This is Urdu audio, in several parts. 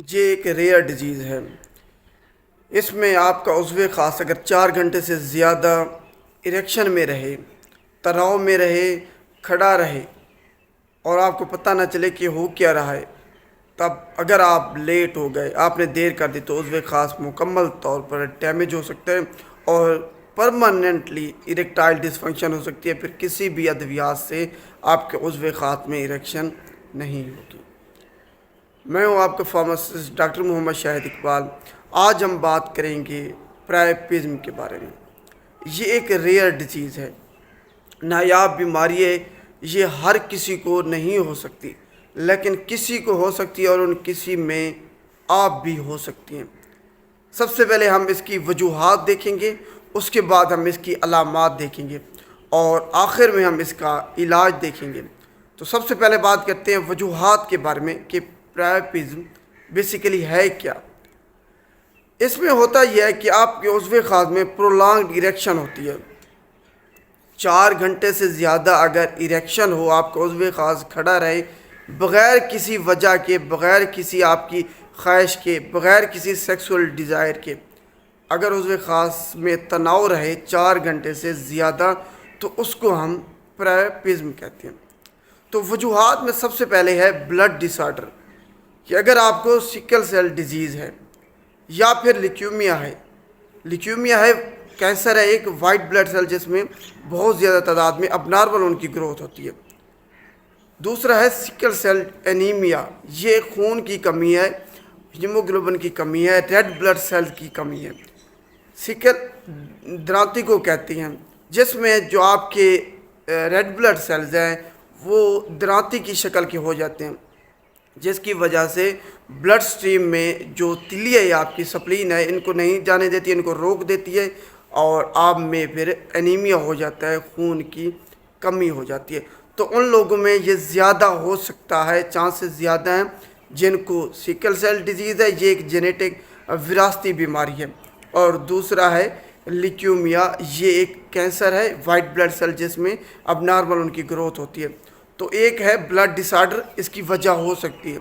یہ ایک ریئر ڈیزیز ہے۔ اس میں آپ کا عضو خاص اگر 4 گھنٹے سے زیادہ اریکشن میں رہے، تناؤ میں رہے، کھڑا رہے اور آپ کو پتہ نہ چلے کہ ہو کیا رہا ہے، تب اگر آپ لیٹ ہو گئے، آپ نے دیر کر دی، تو عضو خاص مکمل طور پر ڈیمیج ہو سکتا ہے اور پرماننٹلی اریکٹائل ڈسفنکشن ہو سکتی ہے۔ پھر کسی بھی ادویات سے آپ کے عضو خاص میں اریکشن نہیں ہوگی۔ میں ہوں آپ کا فارماسسٹ ڈاکٹر محمد شاہد اقبال۔ آج ہم بات کریں گے پرائیپزم کے بارے میں۔ یہ ایک ریئر ڈیزیز ہے، نایاب بیماری ہے۔ یہ ہر کسی کو نہیں ہو سکتی، لیکن کسی کو ہو سکتی ہے اور ان کسی میں آپ بھی ہو سکتی ہیں۔ سب سے پہلے ہم اس کی وجوہات دیکھیں گے، اس کے بعد ہم اس کی علامات دیکھیں گے اور آخر میں ہم اس کا علاج دیکھیں گے۔ تو سب سے پہلے بات کرتے ہیں وجوہات کے بارے میں کہ پرائیپزم بیسیکلی ہے کیا۔ اس میں ہوتا یہ ہے کہ آپ کے عضو خاص میں پرولانگڈ اریکشن ہوتی ہے۔ 4 گھنٹے سے زیادہ اگر اریکشن ہو، آپ کا عضو خاص کھڑا رہے بغیر کسی وجہ کے، بغیر کسی آپ کی خواہش کے، بغیر کسی سیکسول ڈیزائر کے، اگر عضو خاص میں تناؤ رہے 4 گھنٹے سے زیادہ، تو اس کو ہم پرائیپزم کہتے ہیں۔ تو وجوہات میں سب سے پہلے ہے بلڈ ڈس آرڈر، کہ اگر آپ کو سکل سیل ڈیزیز ہے یا پھر لیکیومیا ہے۔ لیکیومیا ہے کینسر ہے، ایک وائٹ بلڈ سیل جس میں بہت زیادہ تعداد میں اب نارمل ان کی گروتھ ہوتی ہے۔ دوسرا ہے سکل سیل انیمیا، یہ خون کی کمی ہے، ہیموگلوبن کی کمی ہے، ریڈ بلڈ سیل کی کمی ہے۔ سکل درانتی کو کہتے ہیں، جس میں جو آپ کے ریڈ بلڈ سیلز ہیں وہ درانتی کی شکل کے ہو جاتے ہیں، جس کی وجہ سے بلڈ سٹریم میں جو تلی ہے آپ کی سپلین ہے، ان کو نہیں جانے دیتی، ان کو روک دیتی ہے اور آپ میں پھر انیمیا ہو جاتا ہے، خون کی کمی ہو جاتی ہے۔ تو ان لوگوں میں یہ زیادہ ہو سکتا ہے، چانسز زیادہ ہیں جن کو سکل سیل ڈیزیز ہے۔ یہ ایک جینیٹک وراثتی بیماری ہے۔ اور دوسرا ہے لیکیومیا، یہ ایک کینسر ہے وائٹ بلڈ سیل جس میں اب نارمل ان کی گروتھ ہوتی ہے۔ تو ایک ہے بلڈ ڈس آرڈر، اس کی وجہ ہو سکتی ہے۔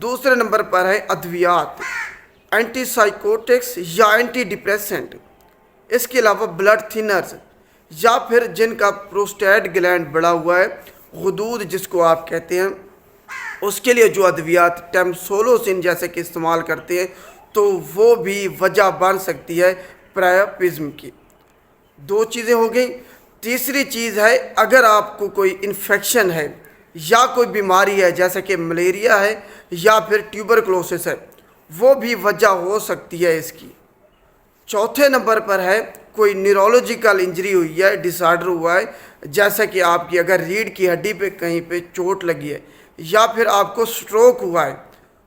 دوسرے نمبر پر ہے ادویات، اینٹی سائیکوٹکس یا اینٹی ڈپریسنٹ۔ اس کے علاوہ بلڈ تھنرز، یا پھر جن کا پروسٹیٹ گلینڈ بڑا ہوا ہے، غدود جس کو آپ کہتے ہیں، اس کے لیے جو ادویات ٹیمسولوسن جیسے کہ استعمال کرتے ہیں، تو وہ بھی وجہ بن سکتی ہے پرائیپزم کی۔ 2 چیزیں ہو گئیں۔ تیسری چیز ہے اگر آپ کو کوئی انفیکشن ہے یا کوئی بیماری ہے جیسا کہ ملیریا ہے یا پھر ٹیوبرکلوسس ہے، وہ بھی وجہ ہو سکتی ہے اس کی۔ چوتھے نمبر پر ہے کوئی نیورولوجیکل انجری ہوئی ہے، ڈس آرڈر ہوا ہے، جیسا کہ آپ کی اگر ریڑھ کی ہڈی پہ کہیں پہ چوٹ لگی ہے یا پھر آپ کو سٹروک ہوا ہے،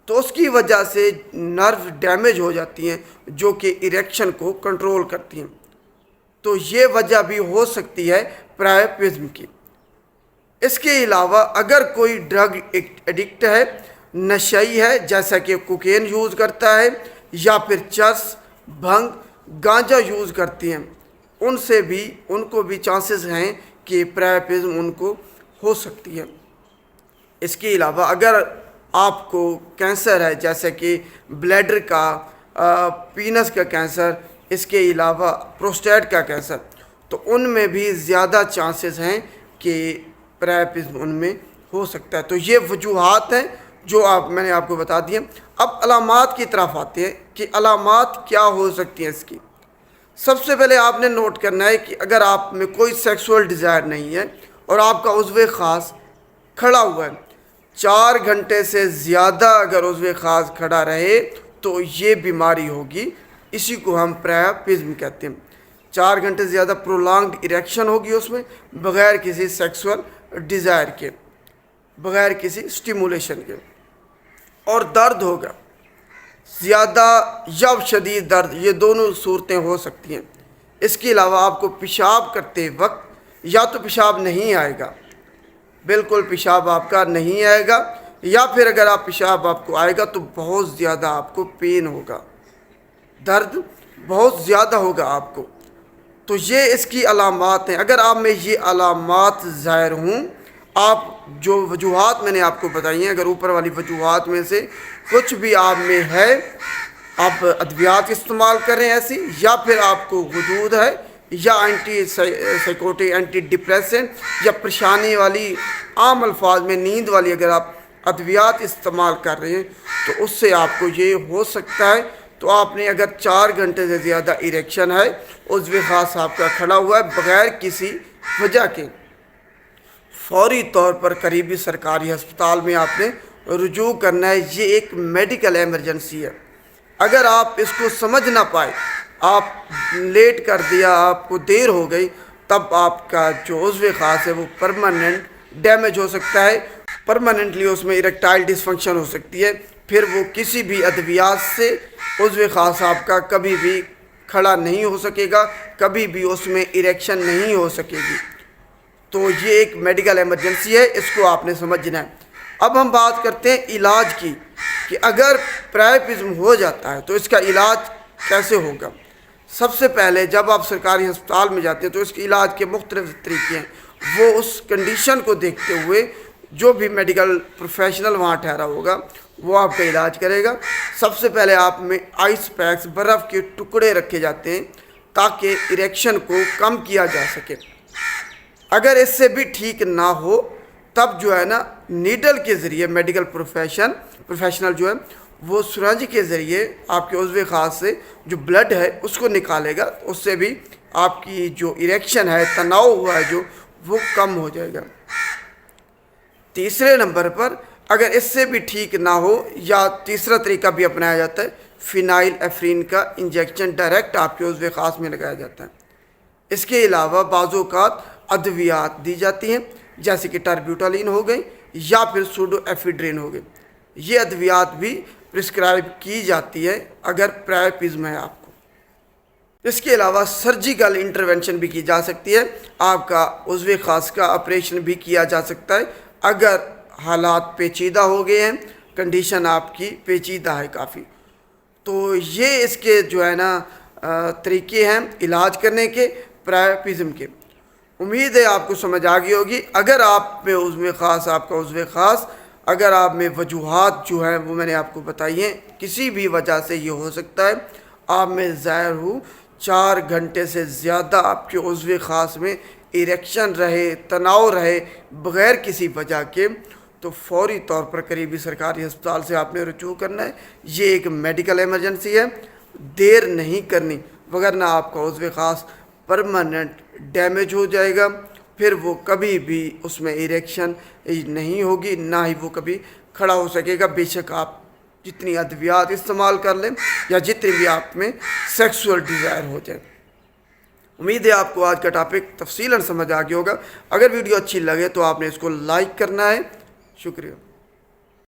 تو اس کی وجہ سے نرو ڈیمیج ہو جاتی ہیں جو کہ اریکشن کو کنٹرول کرتی ہیں۔ تو یہ وجہ بھی ہو سکتی ہے پرائیپزم کی۔ اس کے علاوہ اگر کوئی ڈرگ ایڈکٹ ہے، نشئی ہے، جیسا کہ کوکین یوز کرتا ہے یا پھر چرس، بھنگ، گانجا یوز کرتی ہیں، ان کو بھی چانسز ہیں کہ پرائیپزم ان کو ہو سکتی ہے۔ اس کے علاوہ اگر آپ کو کینسر ہے جیسے کہ بلیڈر کا، پینس کا کینسر، اس کے علاوہ پروسٹیٹ کا کینسر، تو ان میں بھی زیادہ چانسز ہیں کہ پرائیپزم ان میں ہو سکتا ہے۔ تو یہ وجوہات ہیں جو میں نے آپ کو بتا دی ہیں۔ اب علامات کی طرف آتے ہیں کہ علامات کیا ہو سکتی ہیں اس کی۔ سب سے پہلے آپ نے نوٹ کرنا ہے کہ اگر آپ میں کوئی سیکسول ڈیزائر نہیں ہے اور آپ کا عضو خاص کھڑا ہوا ہے، 4 گھنٹے سے زیادہ اگر عضو خاص کھڑا رہے تو یہ بیماری ہوگی، اسی کو ہم پرائیپزم کہتے ہیں۔ 4 گھنٹے سے زیادہ پرولانگڈ اریکشن ہوگی اس میں، بغیر کسی سیکسول ڈیزائر کے، بغیر کسی سٹیمولیشن کے، اور درد ہوگا زیادہ یا شدید درد، یہ دونوں صورتیں ہو سکتی ہیں۔ اس کے علاوہ آپ کو پیشاب کرتے وقت یا تو پیشاب نہیں آئے گا، بالکل پیشاب آپ کا نہیں آئے گا، یا پھر اگر پیشاب آپ کو آئے گا تو بہت زیادہ آپ کو پین ہوگا، درد بہت زیادہ ہوگا آپ کو۔ تو یہ اس کی علامات ہیں۔ اگر آپ میں یہ علامات ظاہر ہوں آپ جو وجوہات میں نے آپ کو بتائی ہیں، اگر اوپر والی وجوہات میں سے کچھ بھی آپ میں ہے، آپ ادویات استعمال کریں ایسی، یا پھر آپ کو غدود ہے، یا اینٹی سائیکوٹک اینٹی ڈپریسنٹ، یا پریشانی والی عام الفاظ میں نیند والی اگر آپ ادویات استعمال کر رہے ہیں تو اس سے آپ کو یہ ہو سکتا ہے۔ تو آپ نے اگر 4 گھنٹے سے زیادہ اریکشن ہے، عضو خاص آپ کا کھڑا ہوا ہے بغیر کسی وجہ کے، فوری طور پر قریبی سرکاری ہسپتال میں آپ نے رجوع کرنا ہے۔ یہ ایک میڈیکل ایمرجنسی ہے۔ اگر آپ اس کو سمجھ نہ پائے، آپ لیٹ کر دیا، آپ کو دیر ہو گئی، تب آپ کا جو عضو خاص ہے وہ پرماننٹ ڈیمیج ہو سکتا ہے، پرماننٹلی اس میں اریکٹائل ڈسفنکشن ہو سکتی ہے، پھر وہ کسی بھی ادویات سے عضو خاص آپ کا کبھی بھی کھڑا نہیں ہو سکے گا، کبھی بھی اس میں اریکشن نہیں ہو سکے گی۔ تو یہ ایک میڈیکل ایمرجنسی ہے، اس کو آپ نے سمجھنا ہے۔ اب ہم بات کرتے ہیں علاج کی، کہ اگر پرائیپزم ہو جاتا ہے تو اس کا علاج کیسے ہوگا۔ سب سے پہلے جب آپ سرکاری ہسپتال میں جاتے ہیں تو اس کے علاج کے مختلف طریقے ہیں، وہ اس کنڈیشن کو دیکھتے ہوئے جو بھی میڈیکل پروفیشنل وہاں ٹھہرا ہوگا وہ آپ کا علاج کرے گا۔ سب سے پہلے آپ میں آئس پیکس، برف کے ٹکڑے رکھے جاتے ہیں تاکہ اریکشن کو کم کیا جا سکے۔ اگر اس سے بھی ٹھیک نہ ہو تب جو ہے نا نیڈل کے ذریعے میڈیکل پروفیشنل جو ہے وہ سرنج کے ذریعے آپ کے عضو خاص سے جو بلڈ ہے اس کو نکالے گا، اس سے بھی آپ کی جو اریکشن ہے، تناؤ ہوا ہے جو، وہ کم ہو جائے گا۔ تیسرے نمبر پر اگر اس سے بھی ٹھیک نہ ہو، یا تیسرا طریقہ بھی اپنایا جاتا ہے، فینائل ایفرین کا انجیکشن ڈائریکٹ آپ کے عضو خاص میں لگایا جاتا ہے۔ اس کے علاوہ بعض اوقات ادویات دی جاتی ہیں، جیسے کہ ٹربیوٹالین ہو گئی یا پھر سوڈو ایفیڈرین ہو گئی۔ یہ ادویات بھی پرسکرائب کی جاتی ہے اگر پرائیپزم ہے آپ کو۔ اس کے علاوہ سرجیکل انٹرونشن بھی کی جا سکتی ہے، آپ کا عضو خاص کا آپریشن بھی کیا جا سکتا ہے اگر حالات پیچیدہ ہو گئے ہیں، کنڈیشن آپ کی پیچیدہ ہے کافی۔ تو یہ اس کے جو ہے نا طریقے ہیں علاج کرنے کے پرائیپزم کے۔ امید ہے آپ کو سمجھ آ گئی ہوگی۔ اگر آپ میں عضو خاص، آپ کا عضو خاص، اگر آپ میں وجوہات جو ہیں وہ میں نے آپ کو بتائی ہیں، کسی بھی وجہ سے یہ ہو سکتا ہے، آپ میں ظاہر ہو 4 گھنٹے سے زیادہ آپ کے عضو خاص میں اریکشن رہے، تناؤ رہے بغیر کسی وجہ کے، تو فوری طور پر قریبی سرکاری ہسپتال سے آپ نے رجوع کرنا ہے۔ یہ ایک میڈیکل ایمرجنسی ہے، دیر نہیں کرنی، وگرنہ آپ کا عضو خاص پرماننٹ ڈیمیج ہو جائے گا، پھر وہ کبھی بھی اس میں اریکشن نہیں ہوگی، نہ ہی وہ کبھی کھڑا ہو سکے گا، بے شک آپ جتنی ادویات استعمال کر لیں یا جتنی بھی آپ میں سیکسول ڈیزائر ہو جائے۔ امید ہے آپ کو آج کا ٹاپک تفصیلاً سمجھ آ گیا ہوگا۔ اگر ویڈیو اچھی لگے تو آپ نے اس کو لائک کرنا ہے۔ شکریہ۔